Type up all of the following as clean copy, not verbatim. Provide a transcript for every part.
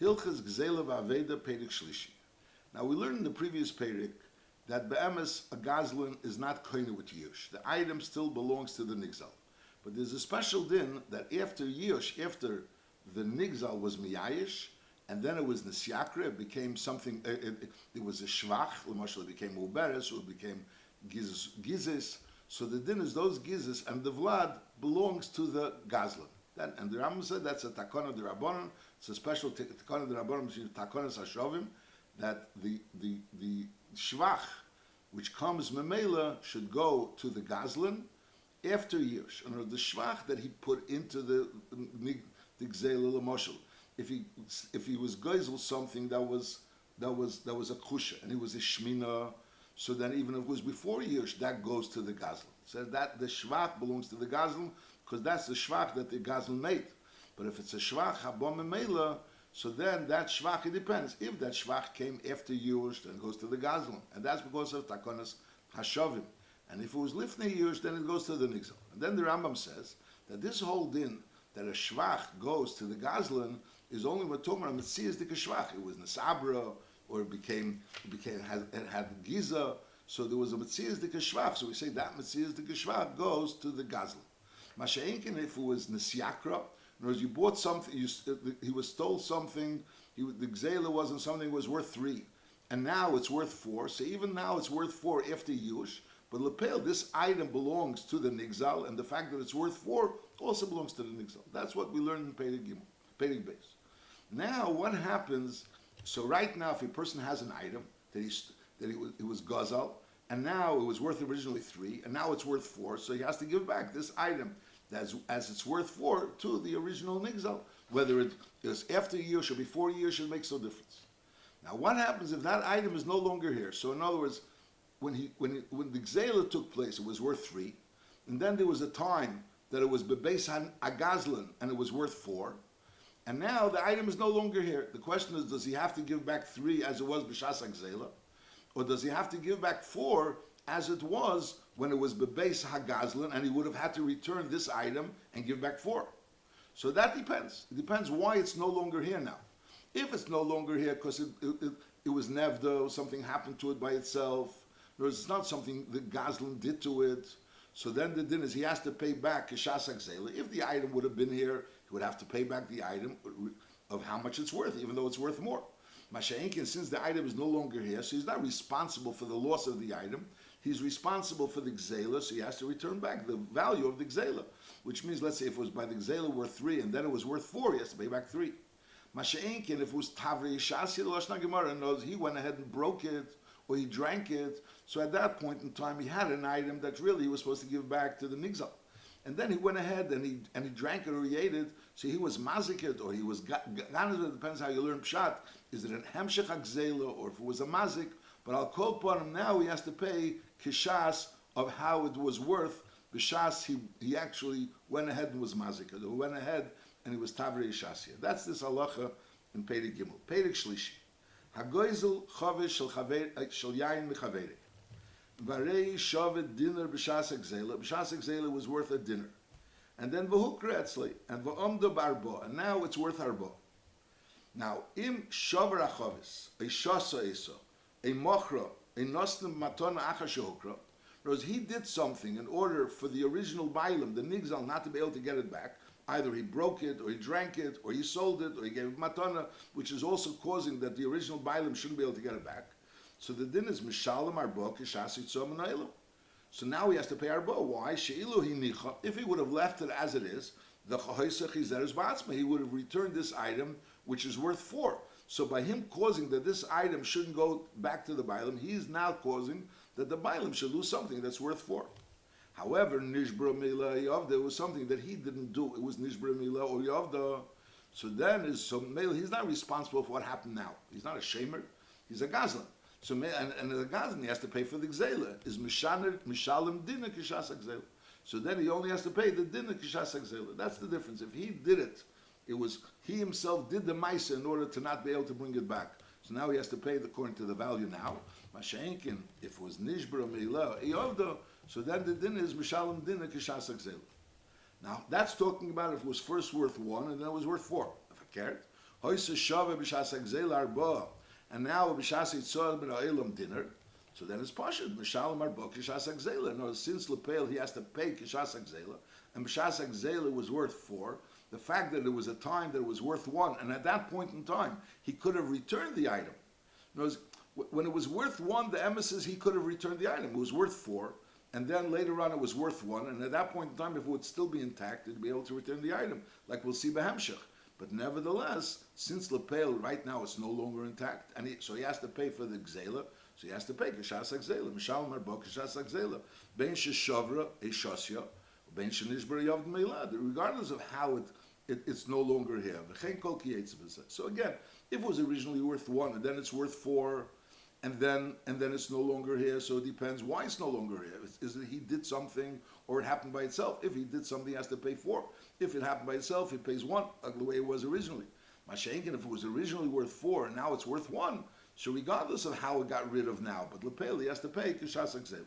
Hilchas Gzeilah V'Aveidah Perek Shlishi. Now we learned in the previous Perek that be'emes a gazlan is not koine with Yush. The item still belongs to the nigzal. But there's a special din that after Yush, after the nigzal was miyayish, and then it was nisyakra, it became something, it was a shvach, it became uberes, or it became gizes. So the din is those gizes, and the vlad belongs to the gazlan. And the Rambam said that's a takana de rabbanon. It's a special takana de rabbanon, which is takonas hashovim, that the shvach, which comes memela, should go to the gazlan after years. And the shvach that he put into the Gzeilah L'moshel, if he was geisel something that was a kusha, and he was a shmina, so then even if it was before years, that goes to the gazlan. So that the shvach belongs to the gazlan, because that's the shvach that the gazlan made. But if it's a shvach habom memela, so then that shvach, it depends. If that shvach came after Yush, then it goes to the gazlan. And that's because of takonas hashavim. And if it was lifnei Yush, then it goes to the nigzal. And then the Rambam says that this whole din, that a shvach goes to the gazlan, is only when Tomer Metzias the shvach. It was nesabra, or it had giza. So there was a Metzias the shvach. So we say that Metzias the shvach goes to the gazlan. Masha'inkin, if it was nesyakra, in other words, you bought something, he was stole something, the Gzeilah wasn't something that was worth 3, and now it's worth 4, so even now it's worth 4 after Yush, but Lepel, this item belongs to the Nigzal, and the fact that it's worth 4 also belongs to the Nigzal. That's what we learned in Perek Gimel, Perek Beis. Now, what happens, so right now, if a person has an item that it was Gazal, and now it was worth originally 3, and now it's worth 4, so he has to give back this item as it's worth 4 to the original nigzal. Whether it is after a year or before a year, should make no difference. Now, what happens if that item is no longer here? So, in other words, when the Gzeilah took place, it was worth 3, and then there was a time that it was bebeis agazlan and it was worth 4, and now the item is no longer here. The question is, does he have to give back 3 as it was b'shas Gzeilah, or does he have to give back 4 as it was when it was bebeis hagazlan, and he would have had to return this item and give back 4? So that depends. It depends why it's no longer here now. If it's no longer here because it was nevda, something happened to it by itself, or it's not something the gazlan did to it, so then the din is he has to pay back kishas hagzeilah. If the item would have been here, he would have to pay back the item of how much it's worth, even though it's worth more. Masha'inkin, since the item is no longer here, so he's not responsible for the loss of the item. He's responsible for the Gzeilah, so he has to return back the value of the Gzeilah. Which means, let's say, if it was by the Gzeilah worth 3, and then it was worth 4, he has to pay back 3. Masha'inkin, if it was Tavrei Shasi, the Lashna Gemara knows he went ahead and broke it, or he drank it, so at that point in time, he had an item that really he was supposed to give back to the Nigzal. And then he went ahead and he drank it or he ate it, so he was mazik or he was ganez. It depends how you learn pshat. Is it an hemshech hagzeilah, or if it was a mazik? But I'll call upon him now. He has to pay kishas of how it was worth. B'shas he actually went ahead and was mazik. He went ahead and he was tavrei shasya. That's this halacha in Perek Gimel. Perek Shlishi. Hagoizel chavish shel yayin mechaveri. Varei shavet dinner b'shas hagzeilah. B'shas hagzeilah was worth a dinner. And then v'hukra etzli, and v'omdo barbo, and now it's worth arbo. Now, im shavar achavis, a shasa eso, a mochra, a nosnim matona achar shehukra, because he did something in order for the original bailam, the nigzal, not to be able to get it back. Either he broke it, or he drank it, or he sold it, or he gave it matona, which is also causing that the original bailam shouldn't be able to get it back. So the din is mishalim arbo kishas yitzom anaylu. So now he has to pay arbo. Why? Sheilu hinicha. If he would have left it as it is, the chahoisach izeres ba'atzma, he would have returned this item, which is worth 4. So by him causing that this item shouldn't go back to the bailam, he's now causing that the bailam should lose something that's worth 4. However, nishbra mila yavda was something that he didn't do. It was nishbra mila or yavda. So then he's not responsible for what happened now. He's not a shamer. He's a gazlan. So and the gazlan he has to pay for the gzeilah. Is mishalim dinner kishas gzeilah. So then he only has to pay the dinner kishas gzeilah. That's the difference. If he did it, it was he himself did the ma'isa in order to not be able to bring it back. So now he has to pay according to the value now. Masha'inkin, if it was nishbra mila yavda, so then the din is mishalim dinner kishas gzeilah. Now that's talking about if it was first worth 1 and then it was worth 4. If I cared. Hoyse shave b'shas Gzeilah arba, and now b'shas yitzor ben ha'elam dinner. So then it's pashut mishalem arba k'shas Gzeilah. No, since lepel he has to pay k'shas Gzeilah, and b'shas Gzeilah was worth 4. The fact that it was a time that it was worth 1, and at that point in time he could have returned the item. In other words, when it was worth 1, the emissaries he could have returned the item. It was worth 4, and then later on it was worth 1, and at that point in time, if it would still be intact, he'd be able to return the item, like we'll see Behemshech. But nevertheless, since Lepel right now it's no longer intact, and so he has to pay for the Gzeilah, so he has to pay K'shas Gzeilah, Mishal Marbo K'shas Gzeilah, Ben Sheshavra Eshosya, Ben Shenishbar Yavd Meilad, regardless of how it's no longer here. So again, if it was originally worth 1, and then it's worth 4, and then it's no longer here, so it depends why it's no longer here. Is it he did something or it happened by itself? If he did something, he has to pay 4. If it happened by itself, he pays 1, like the way it was originally. Mashenkin, if it was originally worth 4 and now it's worth 1, so regardless of how it got rid of now, but Lepel, he has to pay K'shas Gzeilah.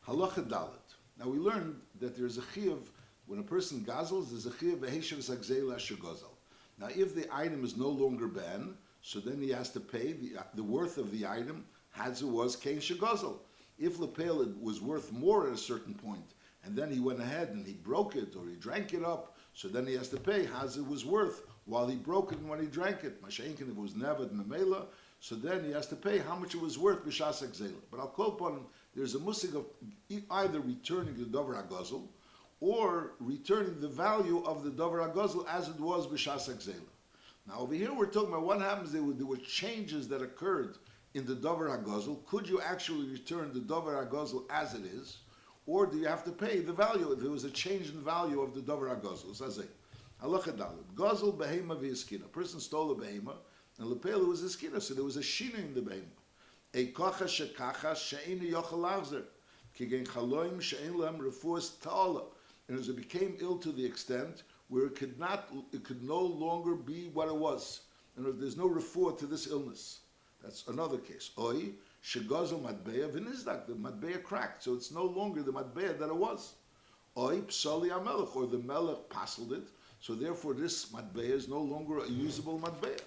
Halacha Dalet. Now we learned that there's a chiyuv, when a person gazels, there's a chiyuv v'heshev Gzeilah shegozel. Now if the item is no longer ben, so then he has to pay the worth of the item as it was Kain Shegozel. If Lepel was worth more at a certain point, and then he went ahead and he broke it or he drank it up, so then he has to pay as it was worth while he broke it and when he drank it. Mashenkin, if it was Nevad Memela, so then he has to pay how much it was worth b'shas Gzeilah. But I'll call upon him, there's a musig of either returning the Dover HaGozel or returning the value of the Dover HaGozel as it was b'shas Gzeilah. Now over here we're talking about what happens. There were changes that occurred in the Dover HaGozel. Could you actually return the Dover HaGozel as it is, or do you have to pay the value if there was a change in value of the Dover HaGozel? Zazeh. Halacha Dalet. Gozel behema v'yiskina. A person stole a behema, and Lepel was a skina, so there was a shina in the behema. A kocha shekacha she'ini yochel lachzer. Kigen chaloim she'en lehem refuas ta'ala. And as it became ill to the extent where it could no longer be what it was. And there's no refuah to this illness. That's another case. Oi, shegozel matbeya v'nizdak, the matbeya cracked, so it's no longer the matbeya that it was. Oi, psali amelech, or the melech pasled it, so therefore this matbeya is no longer a usable matbeya.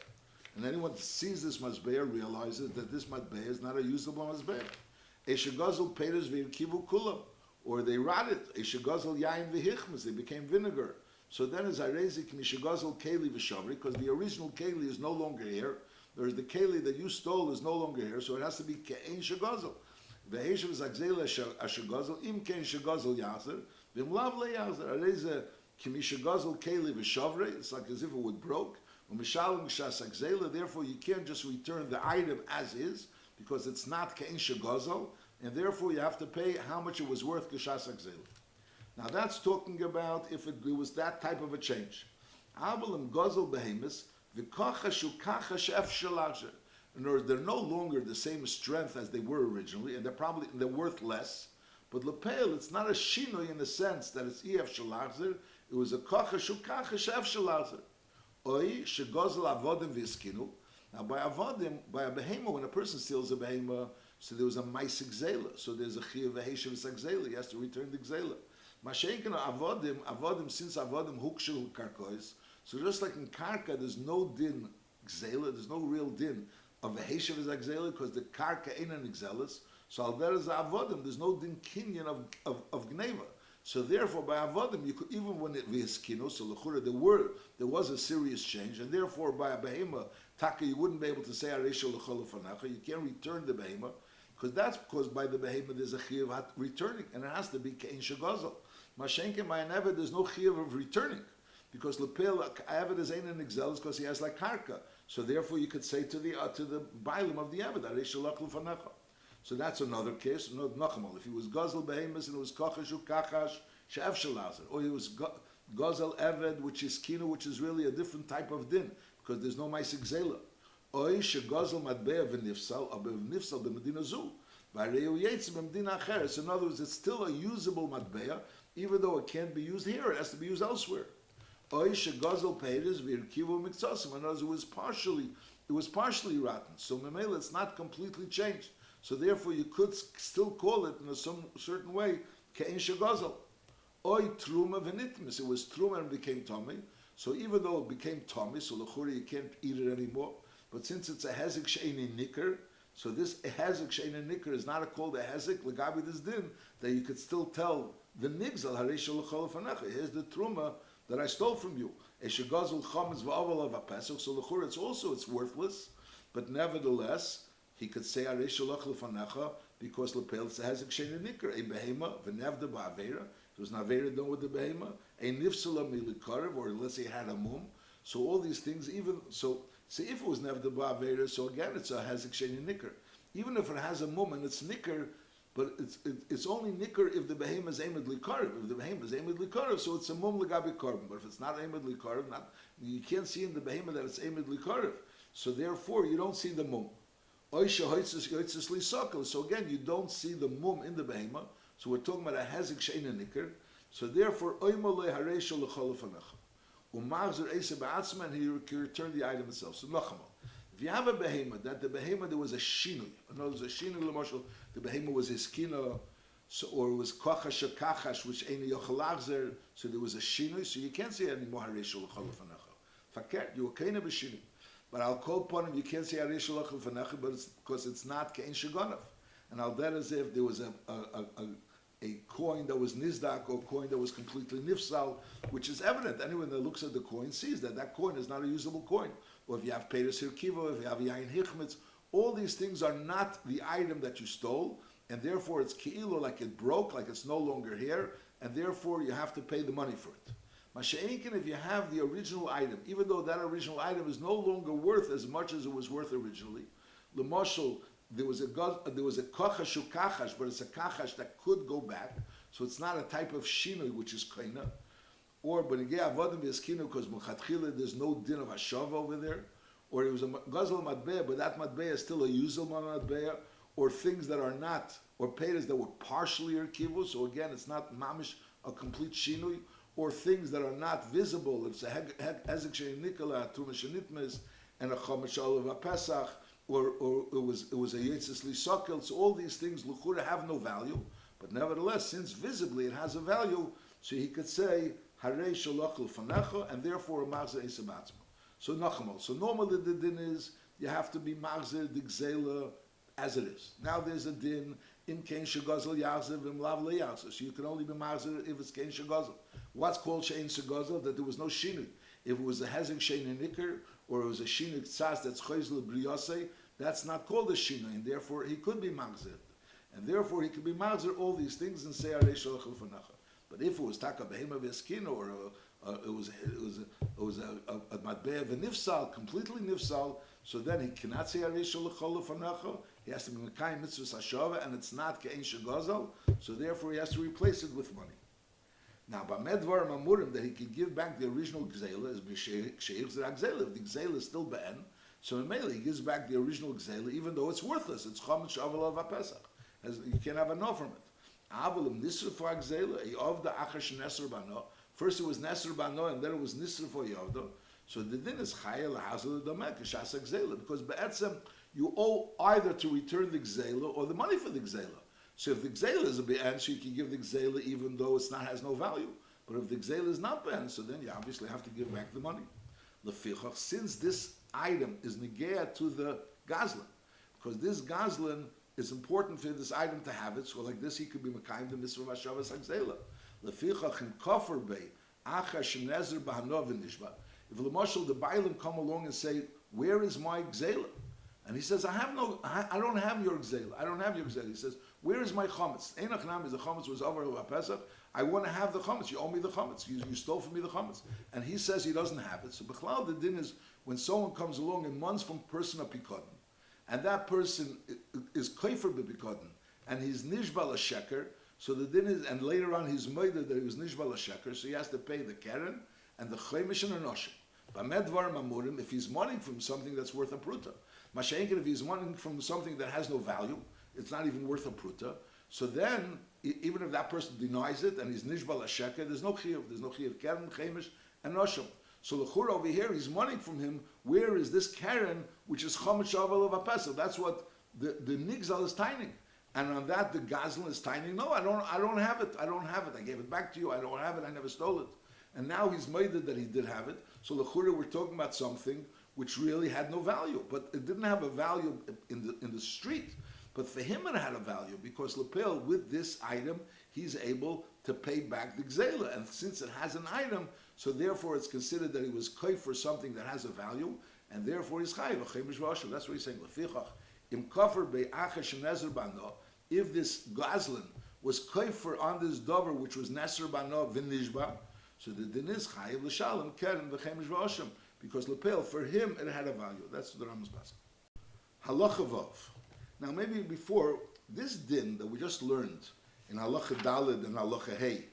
And anyone that sees this matbeya realizes that this matbeya is not a usable matbeya. E shegozel peiros v'yirkivu kulam, or they rotted. E shegozel yain v'hichmas, they became vinegar. So then is Arezik Mishigazel Keli V'Shavri, because the original Keli is no longer here. There's the Keli that you stole is no longer here, so it has to be Ke'en Shagazel. V'Heshav Zagzela Shagazel, Im Ke'en Shagazel Yazer, V'Mlav Le Yazer, Areze Kimishagazel Keli V'Shavri, it's like as if it would broke. U'Mishalim Shas Zagzela, therefore you can't just return the item as is, because it's not Ke'en Shagazel, and therefore you have to pay how much it was worth K'Shas Zagzela. Now that's talking about if it was that type of a change. In other words, they're no longer the same strength as they were originally, and they're worth less. But lepel, it's not a shinoi in the sense that it's ef shalachzer. It was a kocha shukacha shef shalachzer. Oi shegozel avodim v'искinu. Now by avodim, by a behema, when a person steals a behema, so there was a maisik gzeilah. So there's a chiyuv v'heshev gzeilah. He has to return the gzeilah. Mashenkin avodim, since avodim hukshel karkois, so just like in karka, there's no din gzela, there's no real din of a heshev is gzela because the karka ain't an gzelas. So al there is avodim, there's no din kinyan of gneva. So therefore, by avodim, you could even when it v'eskino, so lechura there was a serious change, and therefore by a behema taka you wouldn't be able to say aresha lechol fanacha. You can't return the behema because by the behema there's a chiyuv returning, and it has to be kein shagazel. Mashenkin by an eved, there's no chiyuv of returning, because lepel eved is ain't an exelis because he has like karka. So therefore, you could say to the bailim of the eved, aresha lechol fanacha. So that's another case. No, nachamal. If he was gazel behemis and it was kachash ukachash she'ef shalazer, or he was gazel eved, which is kino, which is really a different type of din because there's no ma'asik zela. Oy shegazel matbeya v'nifsal, aber v'nifsal b'medina zu. V'areu yetzim b'medina acheres. In other words, it's still a usable matbeya, even though it can't be used here. It has to be used elsewhere. Oy shegazel peiris v'irkivu mikzasim. In other words, it was partially rotten. So memela, it's not completely changed. So therefore, you could still call it in a certain way ke'en shegazel. Oy truma v'nitmis. It was truma and became tummy. So even though it became tummy, so l'chura you can't eat it anymore. But since it's a hezek she'eini nikr, so this hezek she'eini nikr is not called a hezek legabi this din that you could still tell the nigzal hareishal l'chol fanecha. Here's the truma that I stole from you. Eshegazul chametz v'avol of pesach. So l'chura it's worthless, but nevertheless he could say hareishal l'chol fanecha because lepel it's a hezek she'eini nikr. A behema v'nevda ba'avera. It was an avera done with the behema. A nifsala milikarev, or let's say it had a mum. So all these things, even so. See, if it was never the ba'avera, so again it's a hezek she'eini nikr. Even if it has a mum and it's nikr, but it's only nikr if the behem is aimed likarev. If the behem is aimed likarev, so it's a mum legabi korban. But if it's not aimed likarev, you can't see in the behem that it's aimed likarev. So therefore, you don't see the mum. So again, you don't see the mum in the behema. So we're talking about a hezek she'eini nikr. So therefore, oimalei hareishal l'chol fanecha. And he returned the item itself. So if you have a behema, that the behema there was a shinui. In other words, a shinui l'mashal, the behema was his kina, so, or it was kochash kachash, which ain't yochalachzer. So there was a shinui. So you can't say anymore harishul l'chol fanecha. Faket, you were kaina b'shinui. But I'll call upon him. You can't say harishul l'chol fanecha, but it's because it's not kein shagonav. And I'll bet as if there was a coin that was nizdak or a coin that was completely nifsal, which is evident. Anyone that looks at the coin sees that that coin is not a usable coin. Or if you have Peres Hirkiva, if you have Yain Hichmitz, all these things are not the item that you stole, and therefore it's ki'ilu, like it broke, like it's no longer here, and therefore you have to pay the money for it. Masha'inkin, if you have the original item, even though that original item is no longer worth as much as it was worth originally, l'mashal, there was a kachash kachash, but it's a kachash that could go back. So it's not a type of shinoi which is kaina. Or but again avodim v'eskinu because muchatchila there's no din of hashava over there. Or it was a gazal matbeya, but that matbeya is still a yuzal matbeya. Or things that are not, or peiros that were partially erkivu. So again, it's not mamish a complete shinoi. Or things that are not visible. It's a hezek she'eini nikla, tumas shenitmes, and a chomesh olav pesach. Or it was a yetzis lisakel. So all these things l'chura have no value, but nevertheless, since visibly it has a value, so he could say harei shalachul fanecha, and therefore a machzer esabatzma. So nachamol. So normally the din is you have to be machzer the gzeilah as it is. Now there's a din in kein shegazel yaziv im lav leyaziv. So you can only be machzer if it's kein shegazel. What's called shein shegazel? That there was no shinui. If it was a hezek shein nikr, or it was a shinui tzas that's choizel briyosei, that's not called a shinui, and therefore he could be machzer. And therefore he could be machzer all these things and say arei shalachul fanacha. But if it was taka behema v'eskin, or it was a matbeya v'nifsal, completely nifsal, so then he cannot say arei shalachul fanacha. He has to be mekayim mitzvus hashava, and it's not ke'en shegazal. So therefore he has to replace it with money. Now, by medvar mamurim that he could give back the original gzeilah is b'sheich zera gzeilah. If the gzeilah is still be'en, so in Mele, he gives back the original gzeilah, even though it's worthless. It's chametz shavel of pesach. You can't have enough from it. Avalim nisr for gzeilah, yavda achash nesr bano. First it was nesr bano, and then it was nisr for yavda. So the din is chayel hazel damek shasa gzeilah, because be'etzem you owe either to return the gzeilah or the money for the gzeilah. So if the gzeilah is a be'en, so you can give the gzeilah even though it's not has no value. But if the gzeilah is not be'en, so then you obviously have to give back the money. Lefichach, since this item is negea to the gazlan, because this gazlan is important for this item to have it. So like this, he could be mekayim the mitzvah vashavas hagzela. Lefichach in kofar bay achash nezer b'hanov v'nishba. If l'moshel the bailim come along and say, "Where is my gzela?" And he says, I don't have your gzela. I don't have your gzela. He says, where is my chametz? Einach nam is the chametz was over Pesach. I want to have the chametz. You owe me the chametz. You stole from me the chametz. And he says he doesn't have it. So b'chlal the din is when someone comes along and months from person a pikadon, and that person is koifer b'pikadon, and he's nishbal a sheker. So the din is, and later on he's made that he was nishbal a sheker, so he has to pay the keren and the chemish and a noshim. B'medvar mamurim, if he's money from something that's worth a pruta. Masha'enkin, if he's money from something that has no value, it's not even worth a pruta. So then, even if that person denies it and he's nishbal a sheker, there's no chiyuv keren, chemish, and noshim. So l'chur over here, he's money from him. Where is this keren, which is chametz shavel of a pesach? That's what the nigzal is tining. And on that, the gazlan is tining. No, I don't have it. I don't have it. I gave it back to you. I don't have it. I never stole it. And now he's made it that he did have it. So l'chura, we're talking about something which really had no value, but it didn't have a value in the street. But for him, it had a value because lepel, with this item, he's able to pay back the gzeilah, and since it has an item, so therefore it's considered that he was koy for something that has a value, and therefore he's chayiv. That's what he's saying. Im kafir be'achash nezer bano. If this gazlan was koyfer on this dover which was neser bano v'nishba, so the din is chayiv l'shalom keren v'chemish v'oshim, because lepel, for him it had a value. That's the Rambam's basket. Halacha vav. Now maybe before this din that we just learned in halacha dalid and halacha hey,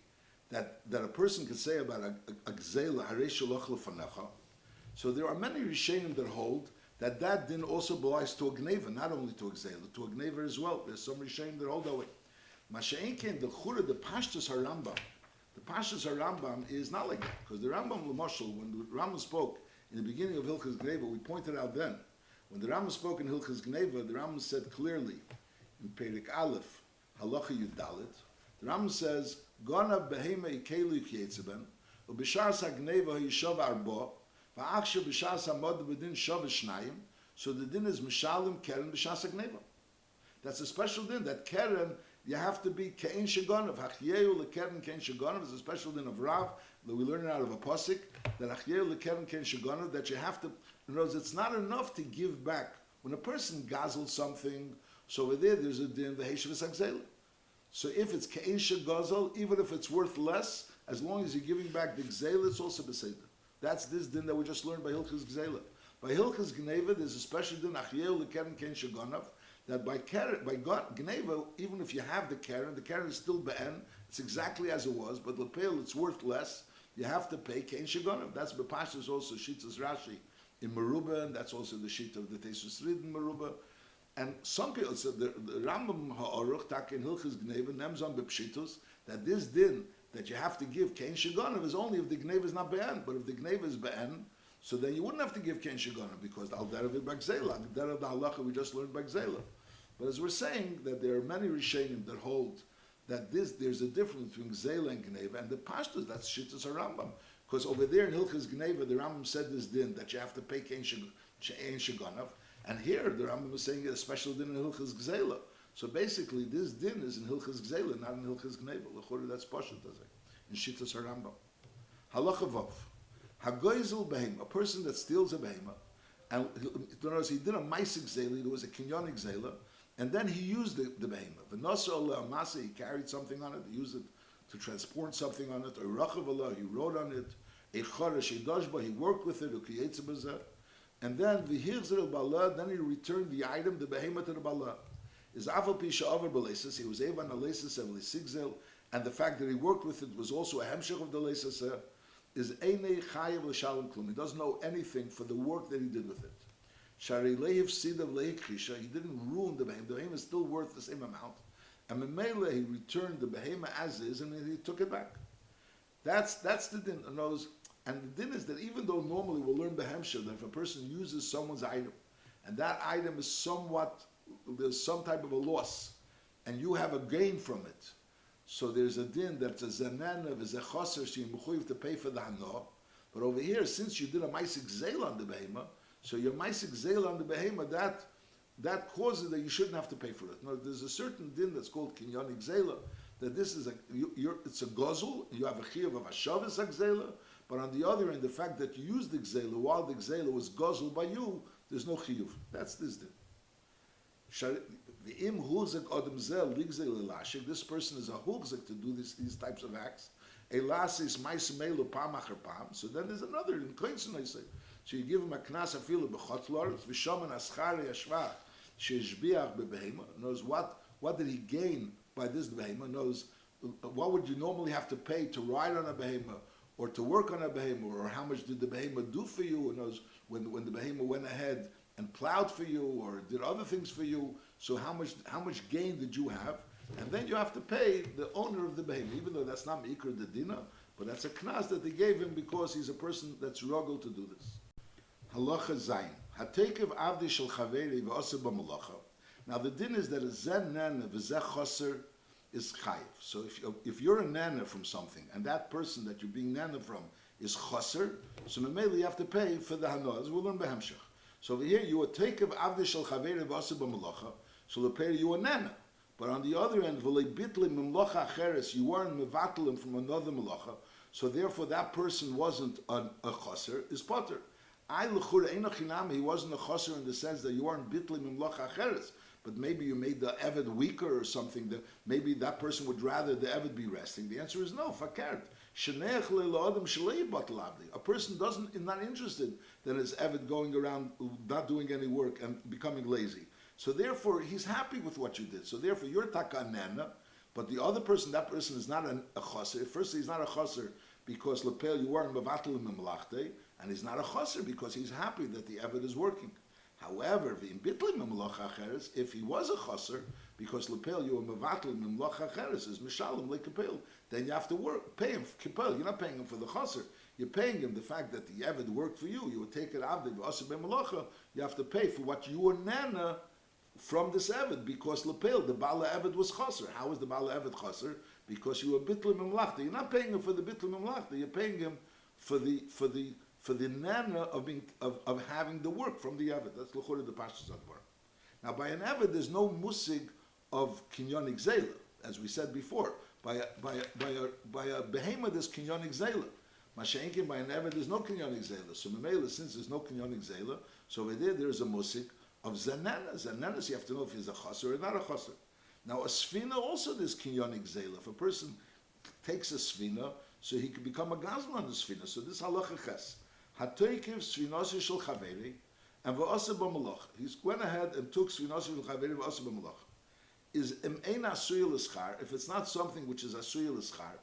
that a person could say about a gzeilah harei shalach lefanecha. So there are many rishonim that hold that din also belongs to a gneva, not only to a gzeilah, to a gneva as well. There's some rishonim that hold that way. Masha'enken the chura, the pashtus harambam. The pashtus harambam is not like that, because the Rambam l'mashal, when the Rambam spoke in the beginning of Hilchas Gneva, we pointed out then, when the Rambam spoke in Hilchas Gneva, the Rambam said clearly in Perik Aleph, Halacha Yudalit, the Rambam says, Ganav behema ikelu yitzeben, u'b'shas ha'gneva yishov arbo, va'achshav b'shas ha'mod b'din shov shnayim, so the din is mishalim keren b'shas ha'gneva. That's a special din, that keren, you have to be kein shagonav. Hachyehu lekeren kein shagonav is a special din of Rav that we learn out of a pasuk, that hachyehu lekeren kein shagonav, that you have to, in other words, it's not enough to give back. When a person gazels something, so over there's a din v'heshav v'sagzela. So if it's kein shagozel, even if it's worth less, as long as you're giving back the gzela, it's also beseder. That's this din that we just learned by Hilchas Gzeilah. By Hilchas Gneva, there's a special din hachyehu lekeren kein shagonav, that by Gneva, even if you have the Karen is still be'en, it's exactly as it was, but Lepel, it's worth less, you have to pay Kein Shagonav. That's Bepashas also, Shitas Rashi in Meruba, and that's also the sheet of the Tesus Rid in Meruba. And some people, so the Rambam Ha'aruch, Tak in Hilchas Gneva, nems on Bepshitus, that this din, that you have to give Kein Shagonav is only if the Gneva is not be'en, but if the Gneva is be'en, so then you wouldn't have to give Kein Shagonav, because Al Derav it Bagzela, Al Derav the Halacha we just learned Bagzela. But as we're saying, that there are many Rishonim that hold that there's a difference between Gzeilah and Gneva, and the Pashtus, that's Shittas HaRambam. Because over there in Hilchas Gneva, the Rambam said this din, that you have to pay Kein Shagonav, and here the Rambam is saying a special din in Hilchas Gzeilah. So basically, this din is in Hilchas Gzeilah, not in Hilchas Gneva. L'chorah, that's Pashut, in Shittas HaRambam. Halacha Vav. Hagoizel behema, a person that steals a behema, and he did a Maisik Gzeilah, there was a Kinyonic Gzeilah, and then he used the behemoth. V'nosa ola amasa, he carried something on it, he used it to transport something on it, or rachav ola, he wrote on it, a choresh, a dashba, he worked with it, and then v'hirzer el-bala, then he returned the item, the behemoth to the bala. Is afal pisha over balesis, he was able on a lesis of lisigzel, and the fact that he worked with it was also a hemshech of the lesis, is einei chayev l'shalom klum, he doesn't know anything for the work that he did with it. Shari leiv sidav leikrisha, he didn't ruin the behemoth is still worth the same amount. And Memele, he returned the behemoth as is, and he took it back. That's the din. And the din is that even though normally we'll learn behemsha, that if a person uses someone's item, and that item is somewhat, there's some type of a loss, and you have a gain from it, so there's a din that's a zanana, is a chaser, so you're to pay for the hana. But over here, since you did a maisik zeil on the behemoth, so your maisik zeil on the behemoth, that causes that you shouldn't have to pay for it. Now, there's a certain din that's called kinyonik zeila, that this is it's a gozel, you have a chiyuv of hashavas gzeila, but on the other end, the fact that you used the gzeila while the gzeila was gozel by you, there's no chiyuv. That's this din. This person is a hugzik to do these types of acts. So then there's another in Koinson, I say. So you give him a knas afilu b'chotlor, v'shomen aschari yashvach, sheishbiach b'behema. Knows what did he gain by this behema? Knows what would you normally have to pay to ride on a behema or to work on a behema, or how much did the behema do for you? Knows when the behema went ahead and plowed for you or did other things for you. So how much gain did you have? And then you have to pay the owner of the behema, even though that's not meikar the dina, but that's a knas that they gave him because he's a person that's rugged to do this. Halacha Zayin. Hatekev avdi shel chaveri v'oser b'malacha. Now the din is that a zen nana v'zeh choser is chayiv. So if you're a nana from something, and that person that you're being nana from is chaser, so memele you have to pay for the hanoah. As we'll learn behemshach. So over here you are take of avdi shel chaveri v'aseh b'melacha, so the pay you a nana. But on the other end, v'lei bitli memlacha acheres, you weren't mevatelim from another melacha, so therefore that person wasn't a chaser, is potter. I l'chura eino chinam, he wasn't a chaser in the sense that you weren't bitli memlacha acheres, but maybe you made the eved weaker or something, that maybe that person would rather the eved be resting. The answer is no, fakert. A person is not interested that his eved going around not doing any work and becoming lazy. So therefore, he's happy with what you did. So therefore, you're takanena, but the other person, that person is not a chaser. Firstly, he's not a chaser because lepel you weren't mevatelim memlachte, and he's not a chaser because he's happy that the eved is working. However, if he was a chaser, because lepel you were mevatelim memlacha acheres is mishalim lekapel, then you have to pay him kipel. You're not paying him for the chaser. You're paying him the fact that the eved worked for you. You would take it avdi v'aseh b'melacha. You have to pay for what you were nana from this eved, because lepel the bala eved was chaser. How is the bala eved chaser? Because you were bitlim memlachta. You're not paying him for the bitlim memlachta. You're paying him for the nana of having the work from the eved. That's l'chora the pashtus advar. Now by an eved there's no musig of kinyonik gzeilah, as we said before. By a behemoth there's kinyonik gzeilah. Masha'inkin by an eved there's no kinyonik gzeilah. So memela, since there's no kinyonik gzeilah, so over there's a musig of zanana. Zananas you have to know if he's a chaser or not a chaser. Now a sfina also there's kinyonik gzeilah. If a person takes a sfina, so he could become a gazlan on the sfina. So this halacha ches. Hatoikiv sfinasi shel chaveri and v'aseh b'malach. He went ahead and took sfinasi shel chaveri v'aseh b'malach. Is ein asuy l'schar, if it's not something which is asuy l'schar,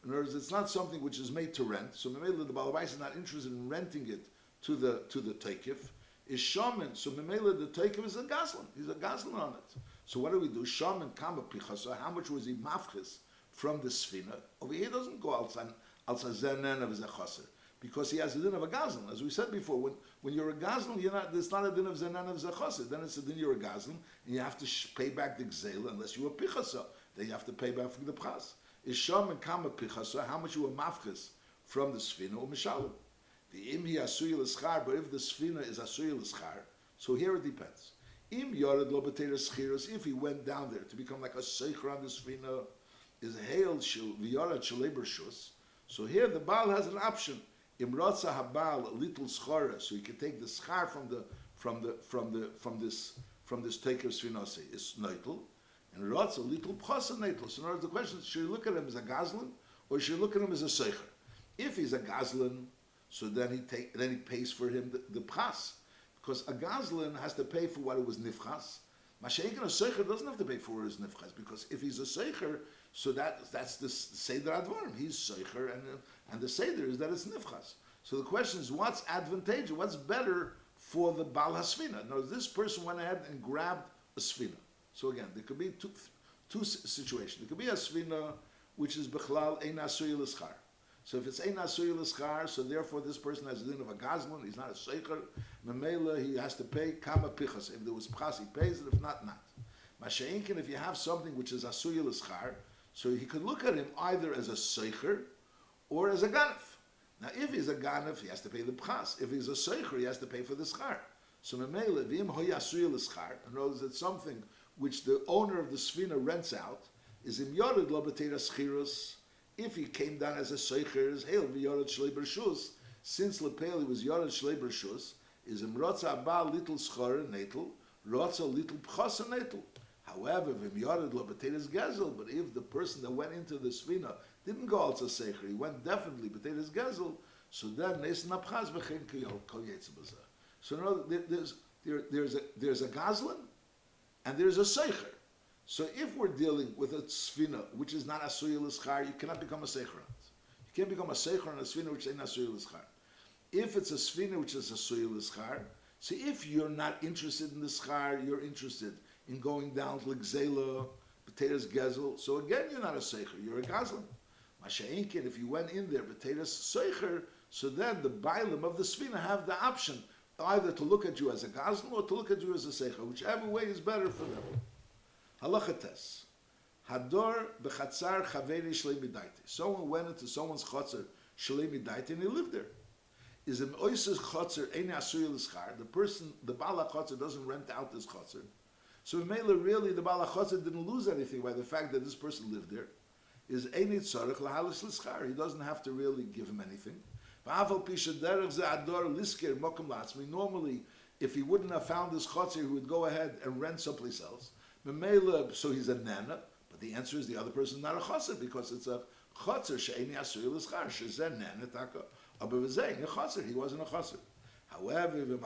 in other words, it's not something which is made to rent, so Memela the Balabais is not interested in renting it to the Taikif, is shaman, so Memela the Taikif is a gazlan, he's a gazlan on it. So what do we do? Shaman kama pichasa, how much was he mafchis from the sfina? Over here doesn't go al zenen of his chaser, because he has a din of a gazlan. As we said before, when you're a gazlan, there's not a din of zenen of zechase. Then it's a din you're a gazlan, and you have to pay back the gzeilah unless you were pichasa. Then you have to pay back for the pras. Is sham and kama pichasa, how much you were mafchis from the sfina or mishalim. The im hi asuy l'schar, but if the sfina is asuy l'schar, so here it depends. Im yored lo b'teira schiros, if he went down there to become like a seicher on the sfina, is hail shel v'yored shalei bershus. So here the Baal has an option. Imratza habal little schara, so he can take the schar from this taker sfinase is neitel, and ratza little pchasa neitel. So in other words, the question is, should you look at him as a gazlan or should you look at him as a seicher? If he's a gazlan, so then he pays for him the pchas, because a gazlan has to pay for what it was nifchas. Masha'inkin a seicher doesn't have to pay for his nifchas, because if he's a seicher, so that's the seder advarim. He's seicher, and the seder is that it's nifchas. So the question is, what's advantageous? What's better for the Baal HaSfina? Now, this person went ahead and grabbed a sfina. So again, there could be two situations. There could be a sfina which is bechlal ein asuy l'schar. So if it's ein asuy l'schar, so therefore this person has a din of a gazlan. He's not a seicher. Memela, he has to pay kama pichas. If there was pchas, he pays it. If not, not. Masha'inkin, if you have something which is asuy l'schar, so he could look at him either as a seicher or as a ganef. Now, if he's a ganef, he has to pay the pchas. If he's a seicher, he has to pay for the schar. So, memele, v'im hoyasuy l'schar, in other words, it's something which the owner of the sfina rents out, is im yored lo b'teira schiros. If he came down as a seicher, is hail v'yored shlei bershus. Since lepel he was yored shlei bershus, is im rotza abal little schar netel, rotza little pchas netel. However, but if the person that went into the sfina didn't go also seicher, he went definitely b'teiras gezel, so then so no, there's a gazlan and there's a seicher. So if we're dealing with a sfina which is not asuy l'schar, you cannot become a seicher on it. You can't become a seicher on a sfina which is not asuy l'schar. If it's a sfina which is asuy l'schar, so if you're not interested in the schar, you're interested in going down to Gzeilah V'Aveidah gezel. So again, you're not a seicher, you're a gazlan. Masha'inkin, if you went in there V'Aveidah seicher, so then the bailim of the sfina have the option either to look at you as a gazlan or to look at you as a seicher, whichever way is better for them. Halacha tes. Hador b'chatzar chaveri shlei midayti. Someone went into someone's chatzar Shalei Midait, and he lived there. Is an oises chotzer ein asur l'schar. The person, the bala chotzer, doesn't rent out this chotzer. So Mela, really, the bala chotzer didn't lose anything by the fact that this person lived there. Is ein tzarich lahalis l'schar. He doesn't have to really give him anything. V'aval pisha derech ze ador lisker mokum latzmi. Normally, if he wouldn't have found this chotzer, he would go ahead and rent someplace else. Mela, so he's a nana. But the answer is the other person is not a chotzer because it's a chotzer she'eini asur l'schar. She'zeh nana taka. He wasn't a chotzer. However, if the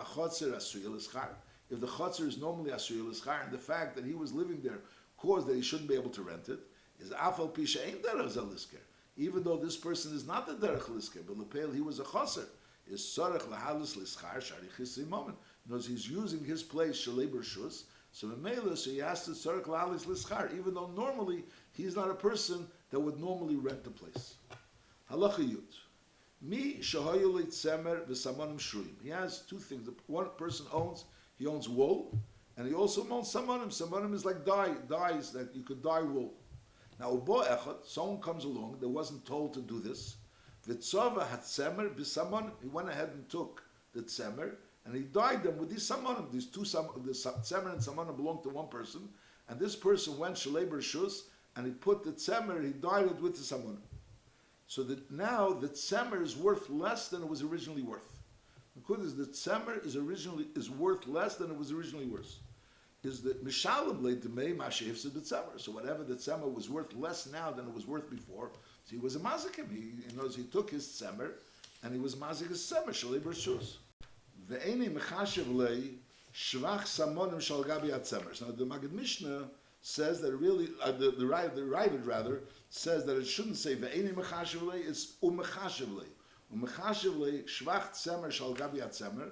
chotzer is normally asur l'schar, and the fact that he was living there caused that he shouldn't be able to rent it, is afal pisha ain't derech zelisker. Even though this person is not the derech lisker, but lepel he was a chotzer, is sarech lahalis l'schar sharichis imam. Knows he's using his place shalei b'rshus. So so he has to sarech lahalis l'schar, even though normally he's not a person that would normally rent the place. Halacha yud. Mi shahoyul tzemer v'samanim shruim. He has two things. One person he owns wool, and he also owns samanim. Samanim is like dyes that you could dye wool. Now, ubo echad, someone comes along that wasn't told to do this. V'tzova hat tzemer v'samanim. He went ahead and took the tzemer and he dyed them with these samanim. These two the tzemer and samanim belong to one person, and this person went shalei b'rshus and he put the tzemer, he dyed it with the samanim. So that now the tzemer is worth less than it was originally worth. Because the tzemer is worth less than it was originally worth. Is that mishalim leidemei mashayif the tzemer. So whatever the tzemer was worth less now than it was worth before. So he was a mazikim. He took his tzemer and he was mazik his tzemer shalei b'rshus. Ve'eni mechashev lei shvach samonim shal gabi atzemer. Now the Magid Mishnah says that really the Ravid rather says that it shouldn't say ve'eni mechashev lei, it's umechashev lei. Umechashev lei shvach tzemer shal gabi atzemer.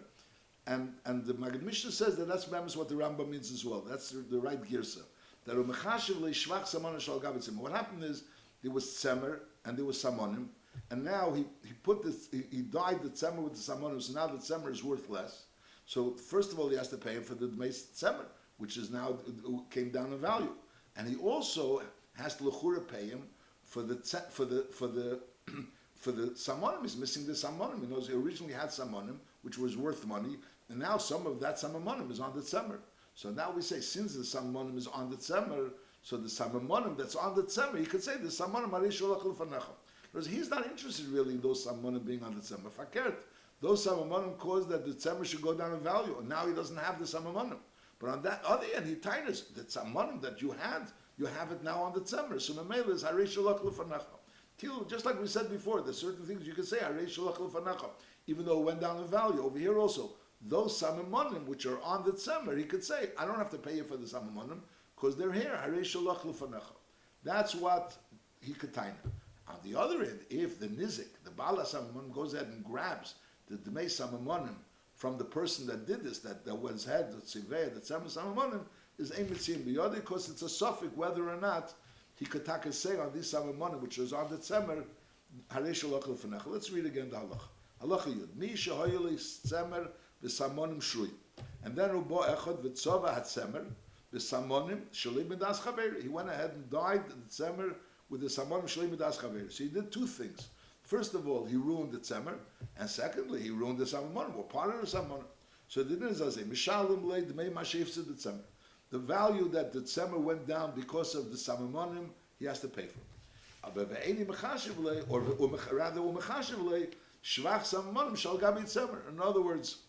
And the Magid Mishnah says that that's what the Rambam means as well. That's the right girsa. That umechashev lei shvach samonim shal gabi atzemer. What happened is there was tzemer and there was samonim, and now he put this, he dyed the tzemer with the samonim, so now the tzemer is worth less. So first of all, he has to pay him for the dmei tzemer, which is now came down in value, and he also has to lechura pay him for the samonim. He's missing the samonim. He knows he originally had samonim, which was worth money, and now some of that samonim is on the tzemer. So now we say since the samonim is on the tzemer, so the samonim that's on the tzemer, he could say the samonim arei sholach l'fanecha. Because he's not interested really in those samonim being on the tzemer. Fakert, those samonim caused that the tzemer should go down in value, and now he doesn't have the samonim. But on that other end, he tied us. The tzamonim that you have it now on the tzemer. So memela is harei sholach l'fanecha. Just like we said before, there's certain things you can say harei sholach l'fanecha, even though it went down in value. Over here also, those samonim which are on the tzemer, he could say, I don't have to pay you for the samonim because they're here. Harei sholach l'fanecha. That's what he could tie. On the other end, if the nizik, the bala samonim, goes ahead and grabs the dmei samonim from the person that did this, that was head, the tziveh, the tzemer samonim, is ein mitzim biyodi, because it's a suffix whether or not he could take a say on these samonim, which is on the tzemer, harei sholach l'fanecha. Let's read again the halacha. Halacha yud. Mi shehoyeli tzemer v'samonim shrui. And then ubo echad v'tzova hat tzemer v'samonim shalei midas chaver. He went ahead and dyed the tzemer with the samonim shalei midas chaver. So he did two things. First of all, he ruined the tzemer, and secondly, he ruined the samonim, or part of the samonim. So the din is as a mishalim lei dmei mashayif the tzemer. The value that the tzemer went down because of the samonim, he has to pay for it. Aber ve'eni mechashiv lei, or rather umechashiv lei, shvach samonim shal gabi tzemer. In other words,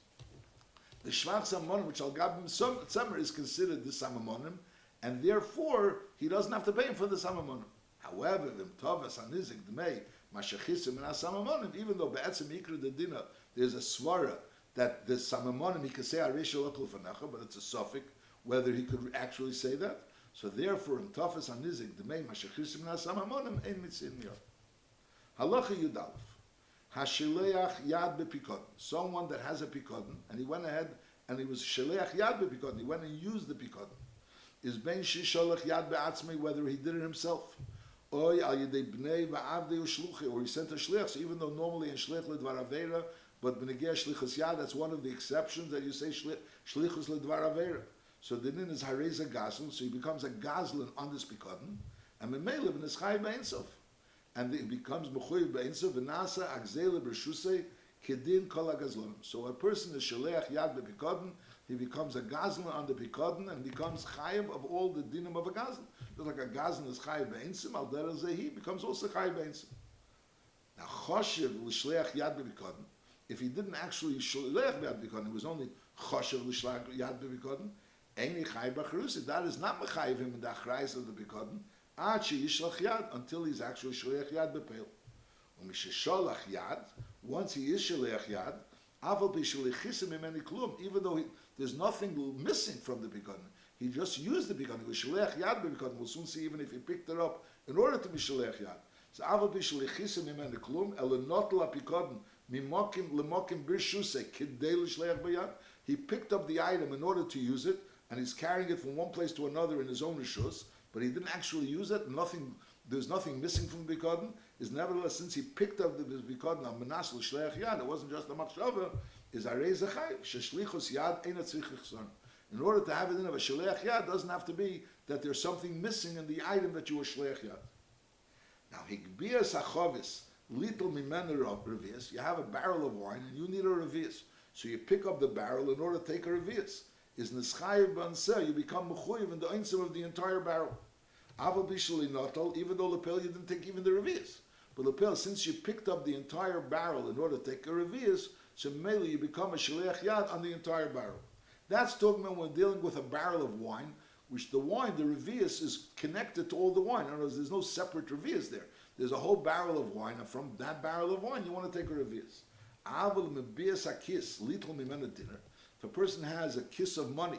the shvach samonim which shal gabi tzemer is considered the samonim, and therefore he doesn't have to pay him for the samonim. However, the tovas anizik dmei mashachisim and asamamonim, even though be'etzem ikra the dinner, there's a svara that the samamonim he could say harei sholach l'fanecha, but it's a suffix whether he could actually say that. So therefore, in tovas anizik dmei mashachisim and asamamonim ein mitzim yod. Halacha yudalef hashileach yad bepikodon. Someone that has a pikodon and he went ahead and he was shileach yad bepikodon. He went and used the pikodon. Is ben shisholach yad be'atzmei, whether he did it himself. Or he sent a shlich. So even though normally in shlich Gzeilah V'Aveidah, but b'negei shlichus yad, that's one of the exceptions that you say shlichus Gzeilah V'Aveidah. So the din is hareza gazlan, so he becomes a gazlan on this pikadon, and memela b'neschai b'einsof. and it becomes mechuyev be'insav v'nasa agzela b'rshusei kedin kol hagazlonim. So a person is shaleach yad bepikodin, he becomes a gazlan on the pikodin and becomes chayiv of all the dinim of a gazlan. Just like a gazlan is chayiv be'insim, al derech zeh he becomes also chayiv be'insim. Now choshev l'shleach yad bepikodin. If he didn't actually shaleach yad bepikodin, it was only choshev l'shleach yad bepikodin. Eini chayiv b'charusi. That is not mechayiv him in the achrayis of the pikodin. Ad sheyishlach yad, until he's actually shaleach yad bepeil. U'mishesholach yad, once he is shaleach yad, aval b'shalichisim imeni klum, even though there's nothing missing from the pikodin. He just used the pikodin. He was shaleach yad bepikodin. We'll soon see even if he picked it up in order to be shaleach yad. So aval b'shalichisim imeni klum, elenotel hapikodin mimokim lemokim birshusei kidei l'shleach b'yad. He picked up the item in order to use it, and he's carrying it from one place to another in his own rishus, but he didn't actually use it. There's nothing missing from the Bikoden. Is nevertheless, since he picked up the Bikoden on Manas l'shleach yad, it wasn't just a machshava, is arei zechayv, sheshlichus yad eina tzrich lichzon. In order to have it in of a shleach yad, doesn't have to be that there's something missing in the item that you were shleach yad. Now, higbias achovis, little mimenu revius, you have a barrel of wine and you need a revius. So you pick up the barrel in order to take a revius. Is nischayev b'anseh, you become mechuyev in the einsim of the entire barrel. Aval bishali notal, even though lepel you didn't take even the revius. But lepel, since you picked up the entire barrel in order to take a revius, so mainly you become a shaleach yad on the entire barrel. That's talking about when we're dealing with a barrel of wine, which the wine, the revius, is connected to all the wine. In other words, there's no separate revius there. There's a whole barrel of wine, and from that barrel of wine, you want to take a revius. Aval mebias akis, little mimena dinner. If a person has a kiss of money,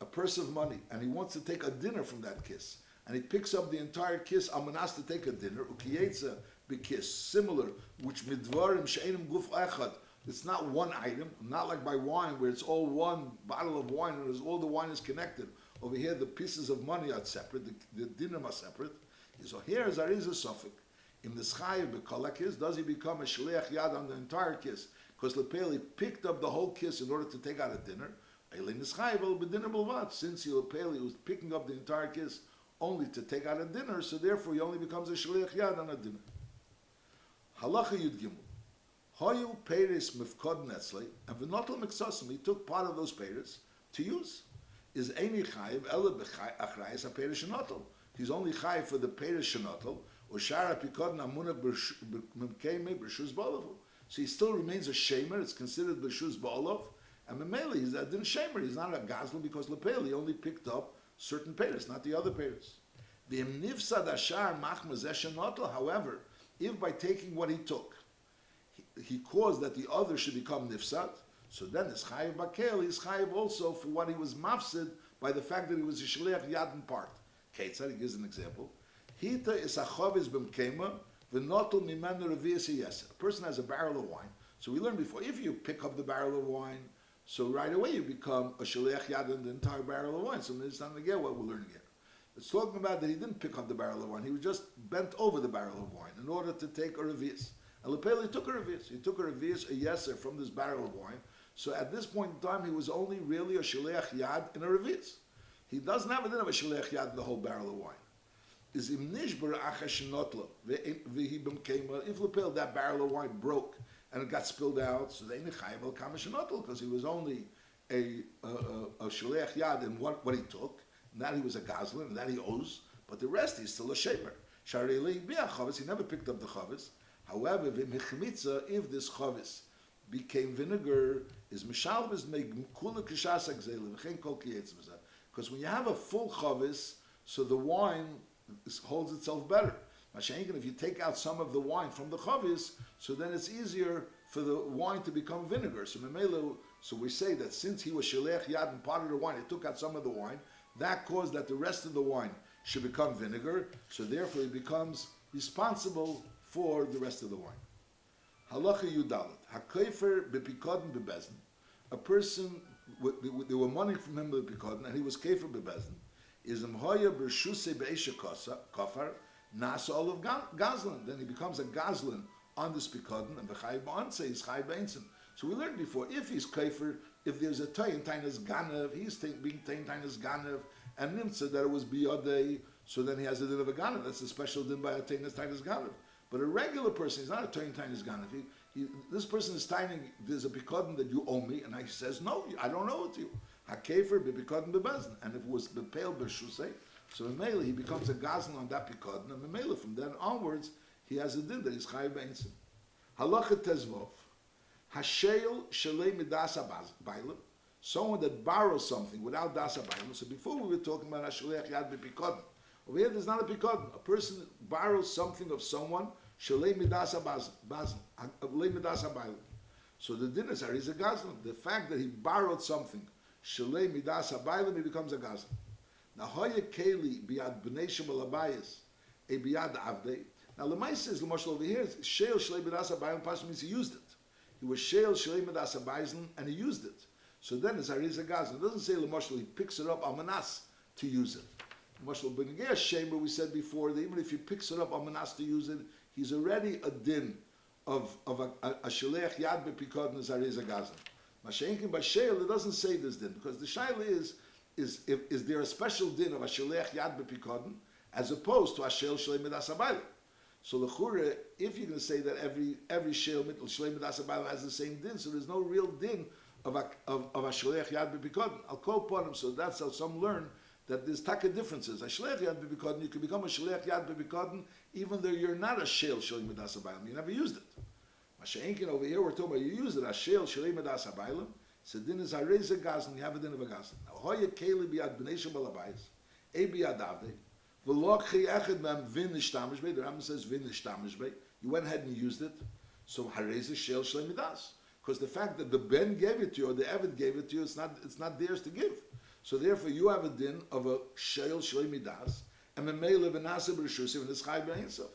a purse of money, and he wants to take a dinner from that kiss, and he picks up the entire kiss, amanas to take a dinner, ukiyetza b'kiss, similar, which midvarim she'enim guf echad. It's not one item, not like by wine where it's all one bottle of wine and all the wine is connected. Over here, the pieces of money are separate, the dinim are separate. So here there is a suffix. In the chayiv b'kol kiss, does he become a shleach yad on the entire kiss? Because Lepeli picked up the whole kiss in order to take out a dinner. Since Lepeli was picking up the entire kiss only to take out a dinner, so therefore he only becomes a shliach yad on a dinner. Halacha Yud Gimel. Hoyu Peiris Mifkod Netzle, and V'notel Miksasim, he took part of those Peiris to use. Is Eini Chayiv Ela Achrayis HaPeiris Shenotel. He's only Chayiv for the Peiris Shenotel, or Shara Pikod Namunach B'mkeime B'shuz B'olavu. So he still remains a shamer. It's considered b'shuz ba'olov, and memeli he's a din shamer. He's not a gazlan because lepeli only picked up certain peiros, not the other peiros. V'im nifsad ashar machmazeh shenotel. However, if by taking what he took, he caused that the other should become nifsad, so then his chayiv bakel, he's chayiv also for what he was mafsid by the fact that he was a shliach yad in part. Ketzad, he gives an example. Hita is a chavis b'mkema. A person has a barrel of wine. So we learned before, if you pick up the barrel of wine, so right away you become a shaleach yad in the entire barrel of wine. So it's not again what we're learning here. It's talking about that he didn't pick up the barrel of wine. He was just bent over the barrel of wine in order to take a revius. And Lepeli took a revius. He took a revius, a yeser, from this barrel of wine. So at this point in time, he was only really a shaleach yad in a revius. He doesn't have a din of a shaleach yad in the whole barrel of wine. Is im nishbar achashinotlo v'hibim kema. If lepel that barrel of wine broke and it got spilled out, so they nechayev al kamashinotlo because he was only a shaleach yad in what he took, and that he was a gazlan, and that he owes, but the rest he's still a shamer. Sharei bi'achavis, he never picked up the chavis. However, v'michmitza, if this chavis became vinegar, is mishalvis make kula kishas Gzeilah v'chein kol kiyetz b'zeh. Because when you have a full chavis, so the wine holds itself better. Mashenkin, if you take out some of the wine from the chavis, so then it's easier for the wine to become vinegar. So we say that since he was shaleach yad and part of the wine, he took out some of the wine, that caused that the rest of the wine should become vinegar, so therefore he becomes responsible for the rest of the wine. Halacha Yudalit. HaKofer bepikodin bebezin. A person, there were money from him bepikodin, and he was kefer bebezin. Is mhoya b'rshusei be'esha kafar nasa all of gazlan. Then he becomes a gazlan on this pikodin, and v'chayv ba'anse is chayv ba'insim. So we learned before, if he's kaifer, if there's a tayin tainas ganav, he's being tayin tainas ganav, and nimtza that it was biyadei, so then he has a din of a ganav. That's a special din by a tainas ganav. But a regular person, he's not a tiny ganav. This person is tiny. There's a pikodin that you owe me, and he says, no, I don't owe it to you. Hakefer bepikodin bebezin, and if it was bepel b'shusay, so Memele he becomes a gazlan on that pikodin, and Memele from then onwards he has a din that he's chayiv beinsim. Halacha tezvov, hasheil shalei midas bailim, someone that borrows something without das bailim. So before we were talking about hashleach yad bepikodin. Over here, there's not a pikodin. A person borrows something of someone. Shalei midas habaylim. So the din is he's a gazlan. The fact that he borrowed something, shalei midas habaylim, he becomes a gazlan. Now hoye keli biad bnei shemal abayis, e biad avdei. Now Lemay says l'moshel over here, sheil shalei midas habaylim. Pasuk means he used it. He was sheil shalei midas habaylim, and he used it. So then it's he's a gazlan. It doesn't say l'moshel he picks it up almanas to use it. Mashal b'negei shame, but we said before that even if he picks it up almanas to use it, he's already a din of a shaleach yad bepikodin as a gazlan. Masha'enkin b'sheil, it doesn't say this din because the shaila is there a special din of a shaleach yad bepikodin as opposed to a sheil shalei midas habaylim. So l'chure, if you're going to say that every sheil mitl shalei midas habaylim has the same din, so there's no real din of a shaleach yad bepikodin. I'll call upon him, so that's how some learn that there's taka differences. A shleich yad bebikodin, you can become a shleich yad bebikodin even though you're not a sheil shalei midas habaylim. You never used it. Masha'enkin over here, we're talking about you use it, a sheil shalei midas habaylim. So din is harez a gazlan, you have a din of a gazlan. Now, hoye keli biad bnei shemal abayis, e biad avdei, v'lo chi echad mem vin nishtamish bei, the Rambam says vin nishtamish bei, you went ahead and used it, so harez a sheil shalei midas. Because the fact that the ben gave it to you, or the Eved gave it to you, it's not theirs to give. So therefore, you have a din of a sheil shalei midas, and memele v'nasa b'rishusim, and it's chayiv b'einsof.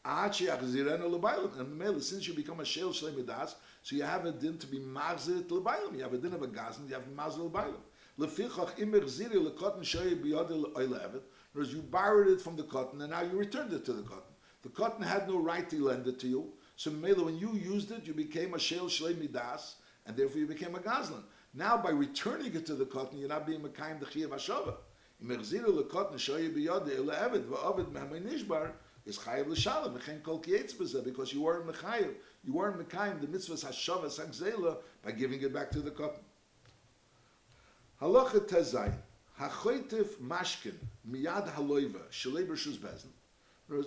Achi achzirenu l'baylim, and memele, since you become a sheil shalei midas, so you have a din to be marzit l'baylim. You have a din of a gazan, you have marzit l'baylim. Lefichach imer ziri l'kotten shoyi b'yodel oile evet. Whereas you borrowed it from the cotton, and now you returned it to the cotton. The cotton had no right to lend it to you. So memele, when you used it, you became a sheil shalei midas, and therefore you became a gazlan. Now, by returning it to the cotton, you're not being mekayim the chiyuv hashava. Imechziru lekotton shoyi biyodei le'eved va'ovid mehamay nishbar is chayiv l'shalom mechen kol kietz b'zeh, because you weren't mekayim the mitzvahs hashava Gzeilah by giving it back to the cotton. Halacha tezayin hachoytif mashkin miyad haloiva shalei b'rshus bezin.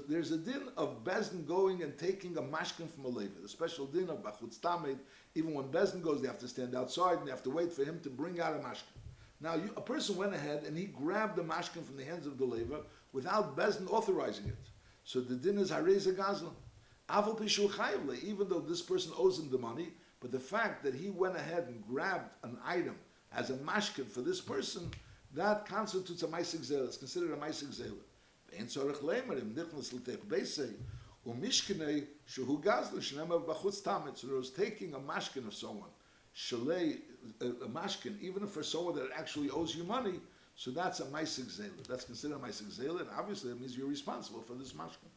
There's a din of Bezdin going and taking a mashkin from a leva. The special din of Bachutz Tamid, even when Bezdin goes, they have to stand outside and they have to wait for him to bring out a mashkin. Now, a person went ahead and he grabbed the mashkin from the hands of the leva without Bezdin authorizing it. So the din is Harez Gazlan. Aval Pishu Chayvle, even though this person owes him the money, but the fact that he went ahead and grabbed an item as a mashkin for this person, that constitutes a Maisik Gzeilah. It's considered a Maisik Gzeilah. Ein tzorich leimer im nichnas l'teich beisei umishkinei shehu gazlan shenema b'chutz tamid. So there was taking a mashkin of someone, shalei a mashkin, even for someone that actually owes you money. So that's a Maisik Gzeilah. That's considered a Maisik Gzeilah, and obviously it means you're responsible for this mashkin.